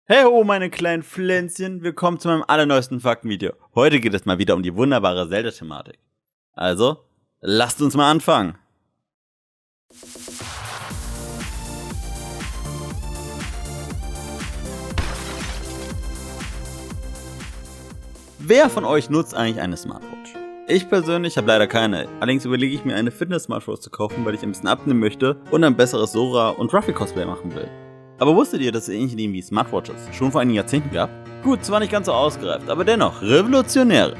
Hey ho, meine kleinen Pflänzchen, willkommen zu meinem allerneuesten Faktenvideo. Heute geht es mal wieder um die wunderbare Zelda-Thematik. Also, lasst uns mal anfangen. Wer von euch nutzt eigentlich eine Smartwatch? Ich persönlich habe leider keine, allerdings überlege ich mir eine Fitness-Smartwatch zu kaufen, weil ich ein bisschen abnehmen möchte und ein besseres Sora und Ruffy-Cosplay machen will. Aber wusstet ihr, dass es ähnliche Dinge wie Smartwatches schon vor einigen Jahrzehnten gab? Gut, zwar nicht ganz so ausgereift, aber dennoch revolutionäre.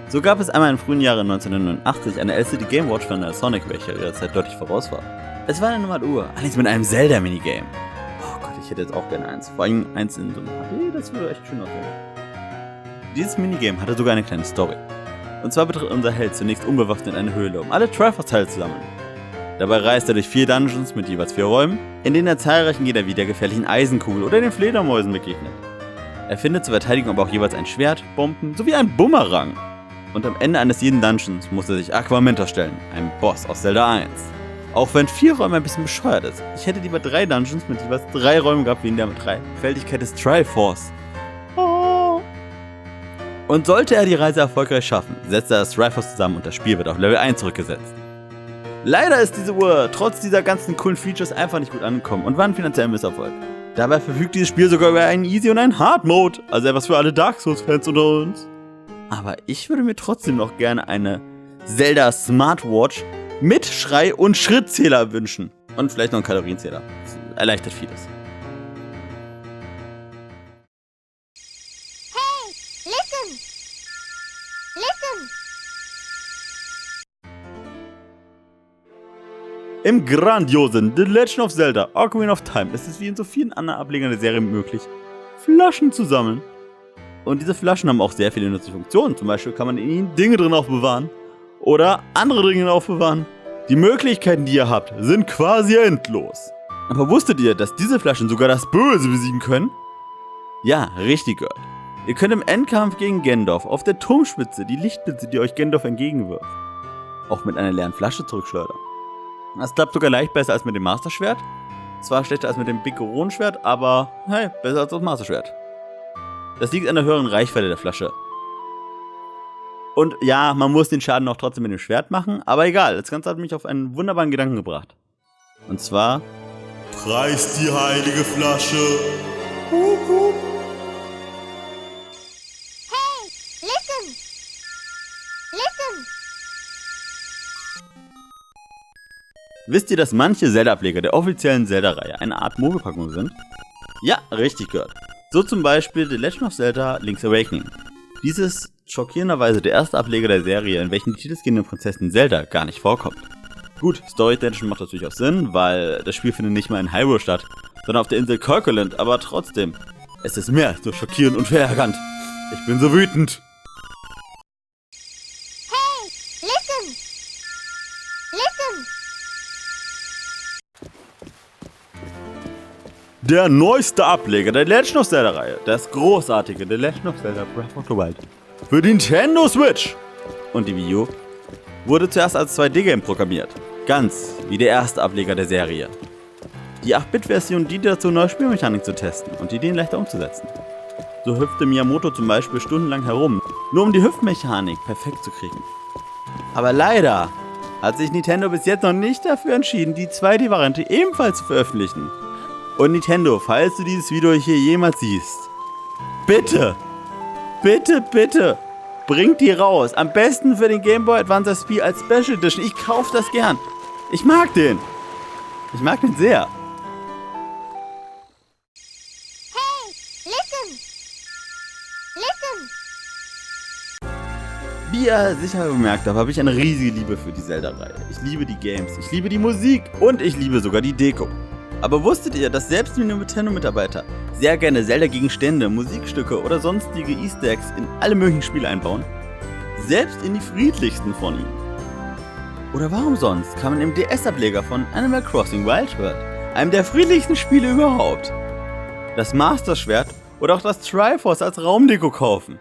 So gab es einmal im frühen Jahre 1989 eine LCD Game Watch von der Sonic, welche ihrer Zeit deutlich voraus war. Es war eine normale Uhr, allerdings mit einem Zelda-Minigame. Oh Gott, ich hätte jetzt auch gerne eins. Vor allem eins in so einem HD, das würde echt schön aussehen. Dieses Minigame hatte sogar eine kleine Story. Und zwar betritt unser Held zunächst unbewaffnet eine Höhle, um alle Triforce-Teile zu sammeln. Dabei reist er durch 4 Dungeons mit jeweils 4 Räumen, in denen er zahlreichen Gegner wie der gefährlichen Eisenkugel oder den Fledermäusen begegnet. Er findet zur Verteidigung aber auch jeweils ein Schwert, Bomben sowie einen Bumerang. Und am Ende eines jeden Dungeons muss er sich Aquamenta stellen, einem Boss aus Zelda 1. Auch wenn 4 Räume ein bisschen bescheuert ist. Ich hätte lieber 3 Dungeons mit jeweils 3 Räumen gehabt, wegen der mit 3 Fältigkeit des Triforce. Oh. Und sollte er die Reise erfolgreich schaffen, setzt er das Triforce zusammen und das Spiel wird auf Level 1 zurückgesetzt. Leider ist diese Uhr trotz dieser ganzen coolen Features einfach nicht gut angekommen und war ein finanzieller Misserfolg. Dabei verfügt dieses Spiel sogar über einen Easy und einen Hard Mode, also etwas für alle Dark Souls Fans unter uns. Aber ich würde mir trotzdem noch gerne eine Zelda Smartwatch mit Schrei- und Schrittzähler wünschen. Und vielleicht noch einen Kalorienzähler. Das erleichtert vieles. Hey, listen! Listen! Im grandiosen The Legend of Zelda Ocarina of Time ist es wie in so vielen anderen Ablegern der Serie möglich, Flaschen zu sammeln. Und diese Flaschen haben auch sehr viele nützliche Funktionen. Zum Beispiel kann man in ihnen Dinge drin aufbewahren oder andere Dinge aufbewahren. Die Möglichkeiten, die ihr habt, sind quasi endlos. Aber wusstet ihr, dass diese Flaschen sogar das Böse besiegen können? Ja, richtig gehört. Ihr könnt im Endkampf gegen Gandalf auf der Turmspitze die Lichtblitze, die euch Gandalf entgegenwirft, auch mit einer leeren Flasche zurückschleudern. Das klappt sogar leicht besser als mit dem Master-Schwert. Zwar schlechter als mit dem Big-Goron-Schwert, aber hey, besser als das Master-Schwert. Das liegt an der höheren Reichweite der Flasche. Und ja, man muss den Schaden auch trotzdem mit dem Schwert machen, aber egal, das Ganze hat mich auf einen wunderbaren Gedanken gebracht. Und zwar: Preist die heilige Flasche! Hup, hup. Hey, listen! Listen! Wisst ihr, dass manche Zelda-Ableger der offiziellen Zelda-Reihe eine Art Mogelpackung sind? Ja, richtig gehört. So zum Beispiel The Legend of Zelda Link's Awakening. Dies ist schockierenderweise der erste Ableger der Serie, in welchem die titelgebende Prinzessin Zelda gar nicht vorkommt. Gut, storytechnisch macht das durchaus Sinn, weil das Spiel findet nicht mal in Hyrule statt, sondern auf der Insel Kirkland, aber trotzdem, es ist mehr als so schockierend und verärgernd. Ich bin so wütend. Hey, listen! Listen! Der neueste Ableger der Legend of Zelda-Reihe, das großartige The Legend of Zelda Breath of the Wild für die Nintendo Switch und die Wii U, wurde zuerst als 2D-Game programmiert, ganz wie der erste Ableger der Serie. Die 8-Bit-Version diente dazu, neue Spielmechaniken zu testen und Ideen leichter umzusetzen. So hüpfte Miyamoto zum Beispiel stundenlang herum, nur um die Hüpfmechanik perfekt zu kriegen. Aber leider hat sich Nintendo bis jetzt noch nicht dafür entschieden, die 2D-Variante ebenfalls zu veröffentlichen. Und Nintendo, falls du dieses Video hier jemals siehst, bitte, bitte, bitte, bringt die raus. Am besten für den Game Boy Advance SP als Special Edition. Ich kauf das gern. Ich mag den. Ich mag den sehr. Hey, listen! Listen! Wie ihr sicher bemerkt habt, habe ich eine riesige Liebe für die Zelda-Reihe. Ich liebe die Games, ich liebe die Musik und ich liebe sogar die Deko. Aber wusstet ihr, dass selbst die Nintendo-Mitarbeiter sehr gerne Zelda-Gegenstände, Musikstücke oder sonstige Easter Eggs in alle möglichen Spiele einbauen? Selbst in die friedlichsten von ihnen. Oder warum sonst kann man im DS-Ableger von Animal Crossing Wild World, einem der friedlichsten Spiele überhaupt, das Master-Schwert oder auch das Triforce als Raumdeko kaufen?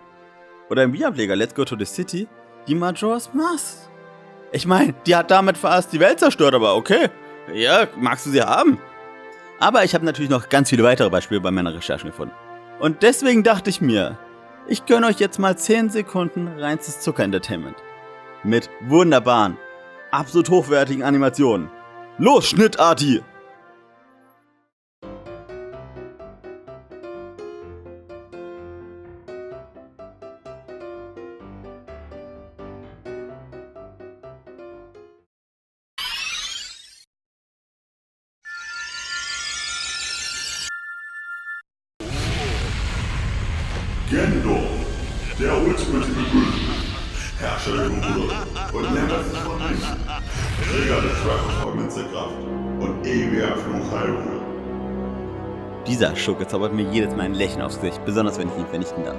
Oder im Wii-Ableger Let's Go to the City die Majora's Mask? Ich meine, die hat damit fast die Welt zerstört, aber okay. Ja, magst du sie haben? Aber ich habe natürlich noch ganz viele weitere Beispiele bei meiner Recherchen gefunden. Und deswegen dachte ich mir, ich gönne euch jetzt mal 10 Sekunden reinstes Zucker-Entertainment. Mit wunderbaren, absolut hochwertigen Animationen. Los, Schnitt, Arti! Gendor, der ultimative Bösewicht, Herrscher der Gurule und Nemesis von links, Träger des Schwachens der Kraft und ewiger Fluch Hyrule. Dieser Schurke zaubert mir jedes Mal ein Lächeln aufs Gesicht, besonders wenn ich ihn vernichten darf.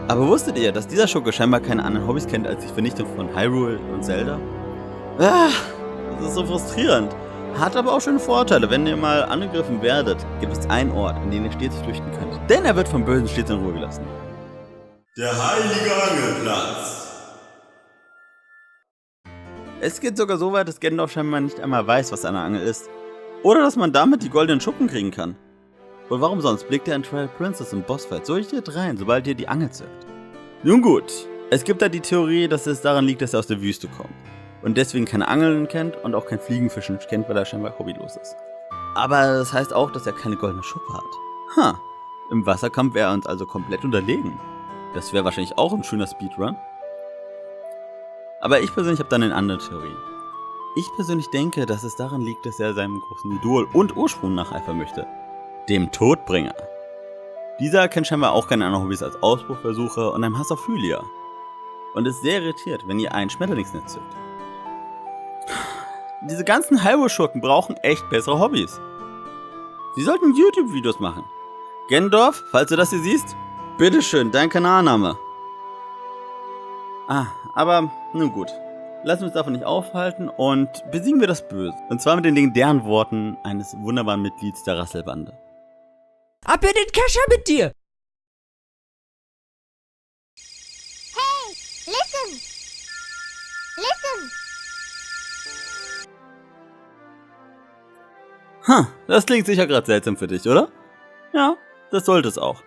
Aber wusstet ihr, dass dieser Schurke scheinbar keine anderen Hobbys kennt als die Vernichtung von Hyrule und Zelda? Das ist so frustrierend. Hat aber auch schöne Vorteile. Wenn ihr mal angegriffen werdet, gibt es einen Ort, an den ihr stets flüchten könnt. Denn er wird vom Bösen stets in Ruhe gelassen. Der heilige Angelplatz. Es geht sogar so weit, dass Gendorf scheinbar nicht einmal weiß, was eine Angel ist. Oder dass man damit die goldenen Schuppen kriegen kann. Und warum sonst blickt er in Twilight Princess im Bossfight so richtig rein, sobald ihr die Angel zückt? Nun gut, es gibt da die Theorie, dass es daran liegt, dass er aus der Wüste kommt. Und deswegen keine Angeln kennt und auch kein Fliegenfischen kennt, weil er scheinbar hobbylos ist. Aber das heißt auch, dass er keine goldene Schuppe hat. Im Wasserkampf wäre er uns also komplett unterlegen. Das wäre wahrscheinlich auch ein schöner Speedrun. Aber ich persönlich habe dann eine andere Theorie. Ich persönlich denke, dass es daran liegt, dass er seinem großen Idol und Ursprung nacheifern möchte. Dem Todbringer. Dieser kennt scheinbar auch keine anderen Hobbys als Ausbruchversuche und einen Hass auf Hylia. Und ist sehr irritiert, wenn ihr ein Schmetterlingsnetz zückt. Diese ganzen Hyrule-Schurken brauchen echt bessere Hobbys. Sie sollten YouTube-Videos machen. Gendorf, falls du das hier siehst, bitteschön, dein Kanalname. Aber nun gut. Lassen wir uns davon nicht aufhalten und besiegen wir das Böse. Und zwar mit den legendären Worten eines wunderbaren Mitglieds der Rasselbande. Ab in den Kescher mit dir! Hey, listen! Listen! Das klingt sicher gerade seltsam für dich, oder? Ja, das sollte es auch.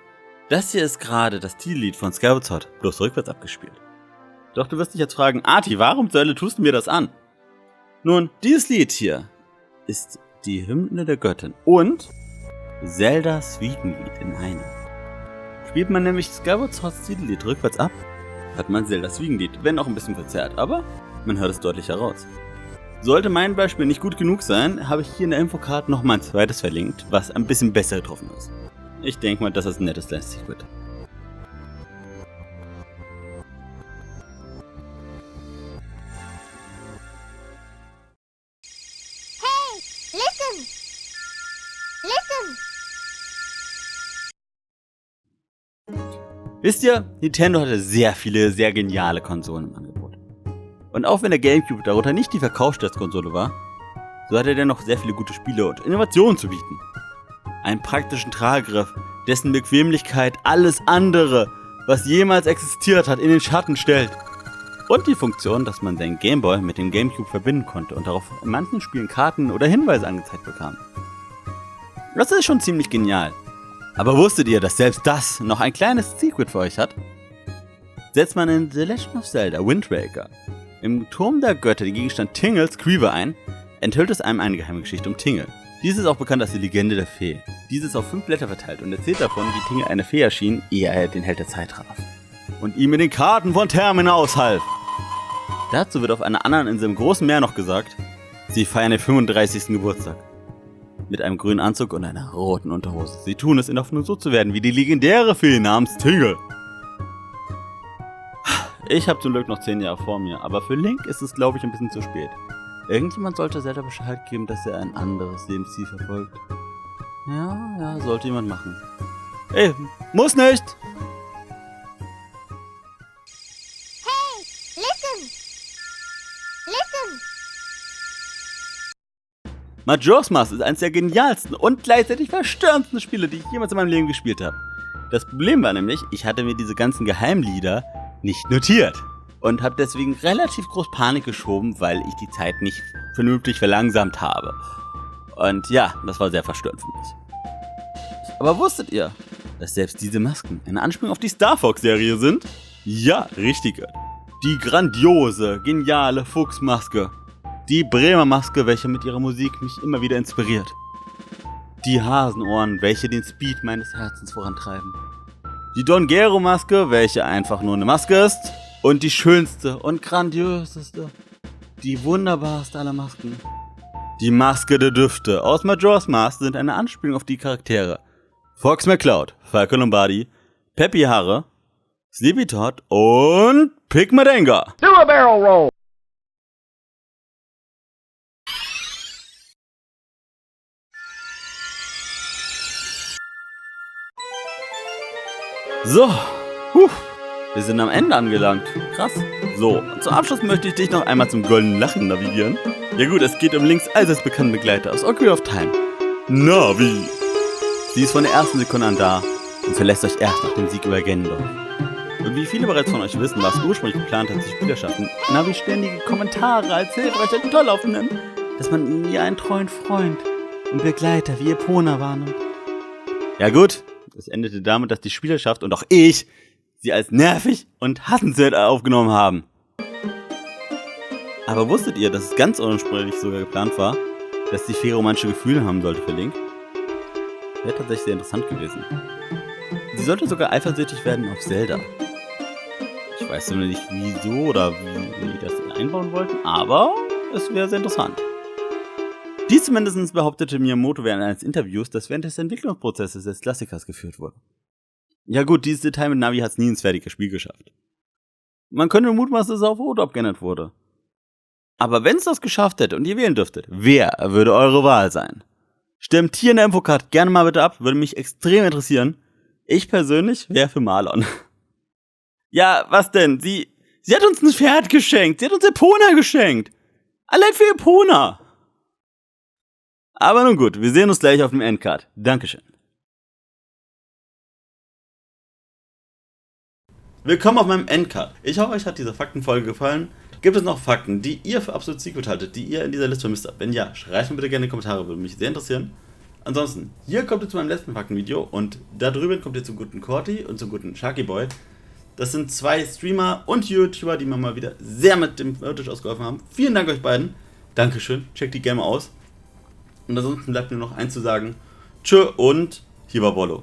Das hier ist gerade das Titellied von Skyward Sword, bloß rückwärts abgespielt. Doch du wirst dich jetzt fragen, Arti, warum zur Hölle tust du mir das an? Nun, dieses Lied hier ist die Hymne der Göttin und Zeldas Wiegenlied in einem. Spielt man nämlich Skyward Swords Titellied rückwärts ab, hat man Zeldas Wiegenlied, wenn auch ein bisschen verzerrt, aber man hört es deutlich heraus. Sollte mein Beispiel nicht gut genug sein, habe ich hier in der Infocard noch mal ein zweites verlinkt, was ein bisschen besser getroffen ist. Ich denke mal, dass das ein nettes Last wird. Hey, listen! Listen! Wisst ihr, Nintendo hatte sehr viele, sehr geniale Konsolen im Angebot. Und auch wenn der GameCube darunter nicht die verkaufsstärkste Konsole war, so hatte er dennoch sehr viele gute Spiele und Innovationen zu bieten. Einen praktischen Tragegriff, dessen Bequemlichkeit alles andere, was jemals existiert hat, in den Schatten stellt. Und die Funktion, dass man seinen Gameboy mit dem GameCube verbinden konnte und darauf in manchen Spielen Karten oder Hinweise angezeigt bekam. Das ist schon ziemlich genial. Aber wusstet ihr, dass selbst das noch ein kleines Secret für euch hat? Setzt man in The Legend of Zelda Wind Waker im Turm der Götter den Gegenstand Tingles Creeper ein, enthüllt es einem eine geheime Geschichte um Tingle. Dies ist auch bekannt als die Legende der Fee. Dies ist auf 5 Blätter verteilt und erzählt davon, wie Tingle eine Fee erschien, ehe er den Held der Zeit traf. Und ihm mit den Karten von Termina aushalf. Dazu wird auf einer anderen Insel im großen Meer noch gesagt, sie feiern den 35. Geburtstag. Mit einem grünen Anzug und einer roten Unterhose. Sie tun es in Hoffnung, so zu werden wie die legendäre Fee namens Tingle. Ich habe zum Glück noch 10 Jahre vor mir, aber für Link ist es, glaube ich, ein bisschen zu spät. Irgendjemand sollte Zelda Bescheid geben, dass er ein anderes Lebensziel verfolgt. Ja, sollte jemand machen. Ey, muss nicht! Hey, listen! Listen! Majora's Mask ist eines der genialsten und gleichzeitig verstörendsten Spiele, die ich jemals in meinem Leben gespielt habe. Das Problem war nämlich, ich hatte mir diese ganzen Geheimlieder nicht notiert und habe deswegen relativ groß Panik geschoben, weil ich die Zeit nicht vernünftig verlangsamt habe. Und ja, das war sehr verstörend für mich. Aber wusstet ihr, dass selbst diese Masken eine Anspielung auf die Star Fox-Serie sind? Ja, richtig gehört. Die grandiose, geniale Fuchsmaske. Die Bremer Maske, welche mit ihrer Musik mich immer wieder inspiriert. Die Hasenohren, welche den Speed meines Herzens vorantreiben. Die Don Gero Maske, welche einfach nur eine Maske ist. Und die schönste und grandioseste, die wunderbarste aller Masken. Die Maske der Düfte aus Majora's Mask sind eine Anspielung auf die Charaktere Fox McCloud, Falco Lombardi, Peppy Haare, Sleepy Todd und Pigmadenga. Do a barrel roll! So, wir sind am Ende angelangt. Krass. So, zum Abschluss möchte ich dich noch einmal zum goldenen Lachen navigieren. Ja gut, es geht um Links allseits bekannten Begleiter aus Ocarina of Time. Navi. Sie ist von der ersten Sekunde an da und verlässt euch erst nach dem Sieg über Gendor. Und wie viele bereits von euch wissen, war es ursprünglich geplant, dass die Spielerschaften Navi ständige Kommentare als hilfreich und toll aufnehmen, dass man ihnen ihr einen treuen Freund und Begleiter wie Epona wahrnimmt. Ja gut, es endete damit, dass die Spielerschaft und auch ich sie als nervig und hassenswert aufgenommen haben. Aber wusstet ihr, dass es ganz ursprünglich sogar geplant war, dass die Fee romantische Gefühle haben sollte für Link? Wäre tatsächlich sehr interessant gewesen. Sie sollte sogar eifersüchtig werden auf Zelda. Ich weiß nur nicht wieso oder wie die das einbauen wollten, aber es wäre sehr interessant. Dies zumindest behauptete Miyamoto während eines Interviews, das während des Entwicklungsprozesses des Klassikers geführt wurde. Ja gut, dieses Detail mit Navi hat es nie ins fertige Spiel geschafft. Man könnte mutmaßen, dass es auf Rot abgeändert wurde. Aber wenn es das geschafft hätte und ihr wählen dürftet, wer würde eure Wahl sein? Stimmt hier in der Infocard gerne mal bitte ab, würde mich extrem interessieren. Ich persönlich wäre für Marlon. Ja, was denn? Sie hat uns ein Pferd geschenkt. Sie hat uns Epona geschenkt. Allein für Epona. Aber nun gut, wir sehen uns gleich auf dem Endcard. Dankeschön. Willkommen auf meinem Endcard. Ich hoffe, euch hat diese Faktenfolge gefallen. Gibt es noch Fakten, die ihr für absolut secret haltet, die ihr in dieser Liste vermisst habt? Wenn ja, schreibt mir bitte gerne in die Kommentare, würde mich sehr interessieren. Ansonsten, hier kommt ihr zu meinem letzten Faktenvideo und da drüben kommt ihr zum guten Corti und zum guten Sharky Boy. Das sind zwei Streamer und YouTuber, die mir mal wieder sehr mit dem Footage ausgeholfen haben. Vielen Dank euch beiden. Dankeschön, checkt die gerne mal aus. Und ansonsten bleibt mir noch eins zu sagen. Tschö und hier war Bollo.